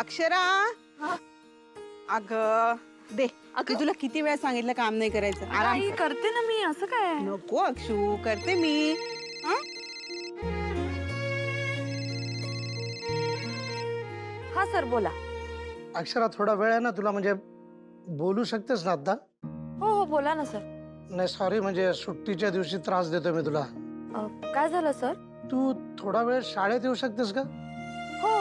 अक्षरा अग दे मी तुला किती वेळा सांगितलं काम नाही करायचं. आराम आई कर. करते ना मी. असं काय? नको अक्षू करते मी. हं? हा सर बोला. अक्षरा थोडा वेळ आहे ना तुला, म्हणजे बोलू शकतेस ना आता? हो हो बोला ना सर. नाही सॉरी, म्हणजे सुट्टीच्या दिवशी त्रास देतोय मी तुला. काय झालं सर? तू थोडा वेळ शाळेत येऊ शकतेस का? हो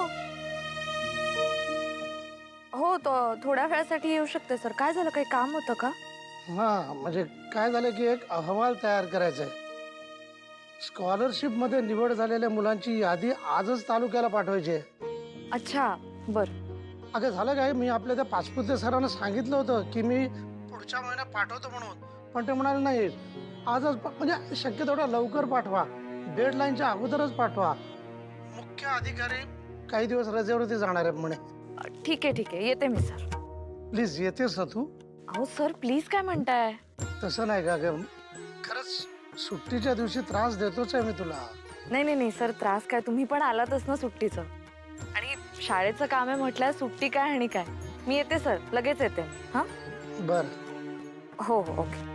हो तो थोड्या वेळासाठी येऊ शकते सर. काय झालं? काही काम होतं का? हा म्हणजे काय झालं की एक अहवाल तयार करायचा आहे. स्कॉलरशिप मध्ये निवड झालेल्या मुलांची यादी आजच तालुक्याला पाठवायची आहे. अच्छा बर. अगं झालं काय, मी आपल्या त्या पाचपुते सरांना सांगितलं होतं की मी पुढच्या महिन्यात पाठवतो म्हणून, पण ते म्हणाले नाही आजच म्हणजे शक्य तेवढा लवकर पाठवा, डेडलाईनच्या अगोदरच पाठवा. मुख्य अधिकारी काही दिवस रजेवरती जाणार आहे म्हणे. ठीक आहे येते मी सर. प्लीज येतेस ना तू? अहो सर प्लीज काय म्हणताय? तसं नाही का ग, खरंच सुट्टीच्या दिवशी त्रास देतोच आहे मी तुला. नाही सर त्रास काय, तुम्ही पण आलातच ना सुट्टीचं. आणि शाळेचं काम आहे म्हटलं, सुट्टी काय आणि काय. मी येते सर, लगेच येते. हा बर हो हो ओके.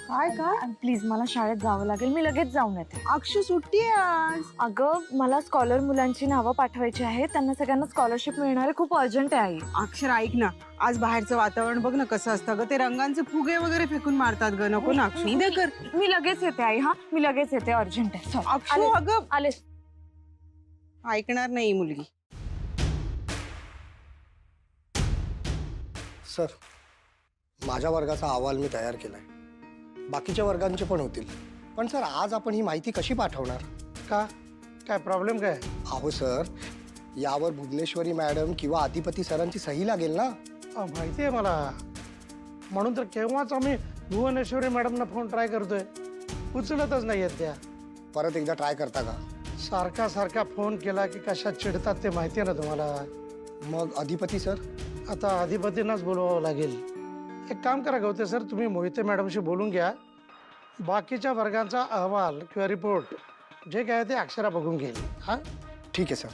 काय प्लीज मला शाळेत जावं लागेल, मी लगेच जाऊन येते. अक्षू सुट्टी आहे आज. अगं मला स्कॉलर मुलांची नावं पाठवायची आहेत, त्यांना सगळ्यांना स्कॉलरशिप मिळणार आहे. खूप अर्जंट आहे आई. अक्षर ऐक ना, आज बाहेरचं वातावरण बघ ना कसं असतं ग. ते रंगांचे फुगे वगैरे फेकून मारतात ग. नको ना अक्षू. उद्या कर. मी लगेच येते आई. हा मी लगेच येते, अर्जंट आहे. Sorry. अक्षू आलेच, अगं आलेच. ऐकणार नाही ही मुलगी. सर, माझ्या वर्गाचा अहवाल मी तयार केलाय. बाकीच्या वर्गांचे पण होतील. पण सर आज आपण ही माहिती कशी पाठवणार? का, काय प्रॉब्लेम काय? अहो सर, यावर भुवनेश्वरी मॅडम किंवा अधिपती सरांची सही लागेल ना. माहिती आहे मला, म्हणून तर केव्हाच आम्ही भुवनेश्वरी मॅडमना फोन ट्राय करतोय, उचलतच नाही आहेत त्या. परत एकदा ट्राय करता का? सारखा सारखा फोन केला की कशा चिडतात ते माहिती आहे ना तुम्हाला. मग अधिपती सर? आता अधिपतींनाच बोलवावं लागेल. एक काम करा गवते सर, तुम्ही मोहिते मॅडमशी बोलून घ्या. बाकीच्या वर्गांचा अहवाल किंवा रिपोर्ट जे काय ते अक्षरा बघून घेईल. हा ठीक आहे सर.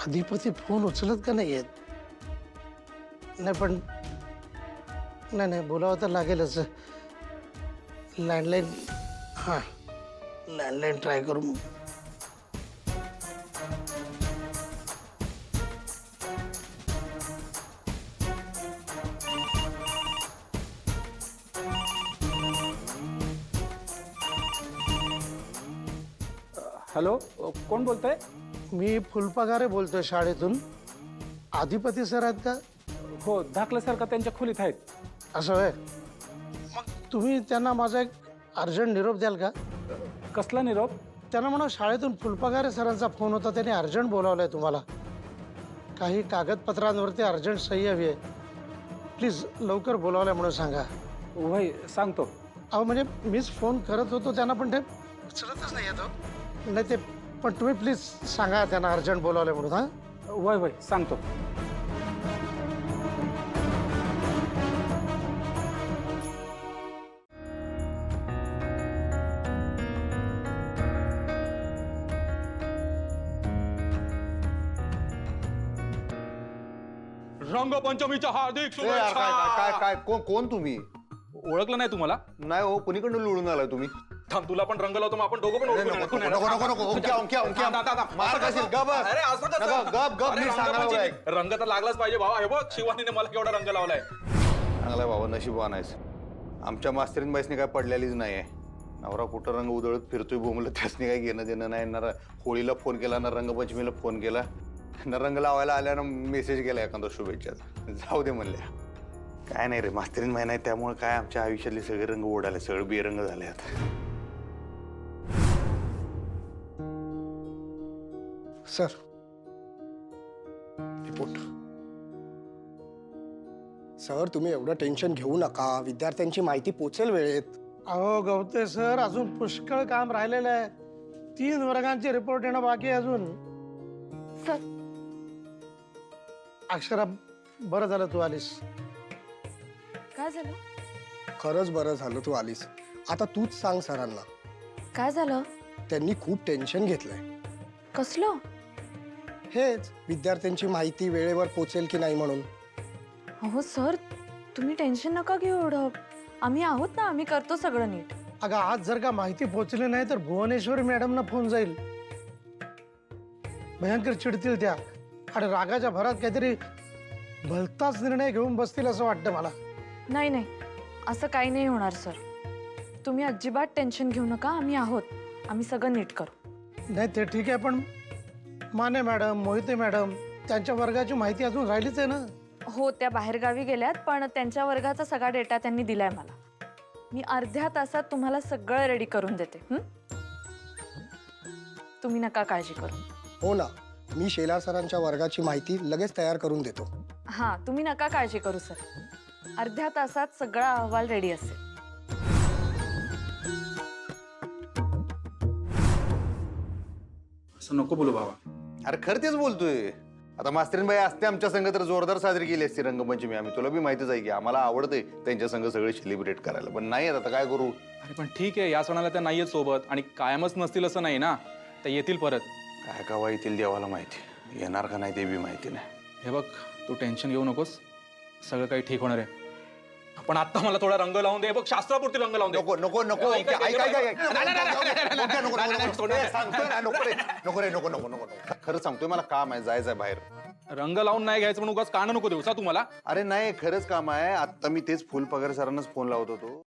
अधिपती फोन उचलत का नाही आहेत? नाही पण नाही बोलावं तर लागेलच. लँडलाईन, हां लँडलाईन ट्राय करू. हॅलो, कोण बोलतंय? मी फुलपगारे बोलतोय शाळेतून. अधिपती सर आहेत का? हो, धाकले सर का त्यांच्या खोलीत आहेत. असं आहे. मग तुम्ही त्यांना माझा एक अर्जंट निरोप द्याल का? कसला निरोप? त्यांना म्हणा शाळेतून फुलपगारे सरांचा फोन होता, त्यांनी अर्जंट बोलावलंय तुम्हाला. काही कागदपत्रांवरती अर्जंट सही हवी आहे. प्लीज लवकर बोलावलंय म्हणून सांगा. वय सांगतो. अहो म्हणजे मीच फोन करत होतो त्यांना, पण ते उचलतच नाही येतो. नाही ते पण तुम्ही प्लीज सांगा त्यांना अर्जंट बोलावलंय म्हणून. हां वय सांगतो. रंगपंचमीच्या हार्दिक ए यार, काय काय काय शुभेच्छा. काय कोण तुम्ही? ओळखलं नाही तुम्हाला? नाही हो, कुणीकडून लुळून आलाय तुम्ही? थांब, तुला पण रंग लावतो, मग आपण दोघं पण अरे, ओळखून नको येणार. नको नको नको ओंक्या ओंक्या ओंक्या थांब, थांब, थांब. मार असं खाशील, कसं? गप बस. अरे असं कसं? नको, गप अरे, मी सांगायला रंगपंचमी. लावलाय. रंग तर लागलाच पाहिजे भावा. हे बघ, शिवानीने मला केवढा रंग लावलाय. चांगलाय बाबा, नशीबवान आहेस. आमच्या मास्तरीन बाईसनी काय पडलेलीच नाहीये. नवरा कुठं रंग उधळत फिरतोय बोंबलं, त्यासनी काही घेणं देणं नाही. ना होळीला फोन केला, ना रंगपंचमीला फोन केला, ना रंग लावायला आल्यानं मेसेज केला एखादा शुभेच्छाचा. जाऊ दे म्हणल्या. काय नाही रे, मास्तरीन महिना आहे त्यामुळे काय आमच्या आयुष्यातले सगळे रंग उडाले, सगळे बेरंग झाले आता. Sir, report. सर तुम्ही एवढं टेन्शन घेऊ नका, विद्यार्थ्यांची माहिती पोचेल वेळेत. अहो गवते सर, अजून पुष्कळ काम राहिलेलं आहे. 3 वर्गांचे रिपोर्ट येणं बाकी आहे अजून. सर अक्षरा, बरं झालं तू आलीस. काय झालं? खरंच बरं झालं तू आलीस. आता तूच सांग सरांना. काय झालं? त्यांनी खूप टेन्शन घेतलंय. कसलं? हेच विद्यार्थ्यांची माहिती वेळेवर पोचेल की नाही म्हणून. अहो सर, तुम्ही टेन्शन नका घेऊ एवढं. आम्ही आहोत ना, आम्ही करतो सगळं नीट. अगं आज जर का माहिती पोहोचली नाही तर भुवनेश्वरी मॅडमना फोन जाईल. भयंकर चिडतील त्या आणि रागाच्या भरात काहीतरी भलताच निर्णय घेऊन बसतील असं वाटतं मला. नाही नाही, असं काही नाही होणार सर. तुम्ही अजिबात टेन्शन घेऊ नका, आम्ही आहोत. आम्ही सगळं नीट करू. नाही ते ठीक आहे, पण माने मॅडम, मोहिते मॅडम त्यांच्या वर्गाची माहिती अजून राहिलीच आहे ना. हो, त्या बाहेरगावी गेल्यात, पण त्यांच्या वर्गाचा सगळा डेटा त्यांनी दिलाय मला. मी अर्ध्या तासात तुम्हाला सगळं रेडी करून देते. तुम्ही नका काळजी करू. हो ना, मी शेलार सरांच्या वर्गाची माहिती लगेच तयार करून देतो. हां, तुम्ही नका काळजी करू सर. अर्ध्या तासात सगळा अहवाल रेडी असेल. असं नको बोलू बाबा. अरे खरं तेच बोलतोय. आता मास्तरीनबाई असते आमच्या संघ तर जोरदार साजरी केली असती रंगपंचमी. आम्ही तुला बी माहितीच आहे की आम्हाला आवडतंय त्यांच्या संघ सगळे सेलिब्रेट करायला, पण नाही आता काय करू. अरे पण ठीक आहे, या सणाला त्या नाहीयेत सोबत आणि कायमच नसतील असं नाही ना. त्या येतील परत. काय कवा येतील देवाला माहिती. येणार का नाही ते बी माहिती नाही. हे बघ, तू टेन्शन घेऊ नकोस. सगळं काही ठीक होणार आहे. पण आता मला थोडा रंग लावून दे. बघ, शास्त्रापुरती रंग लावून दे. नको नको नको ऐक, ऐक, ऐक, ऐक, ऐक. खरं सांगतोय मला काम आहे, जायचंय बाहेर. रंग लावून नाही घ्यायचं म्हणून उगाच कान नको देऊ सा तुम्हाला. अरे नाही खरंच काम आहे. आता मी तेच फुल पगार सरांनाच फोन लावत होतो.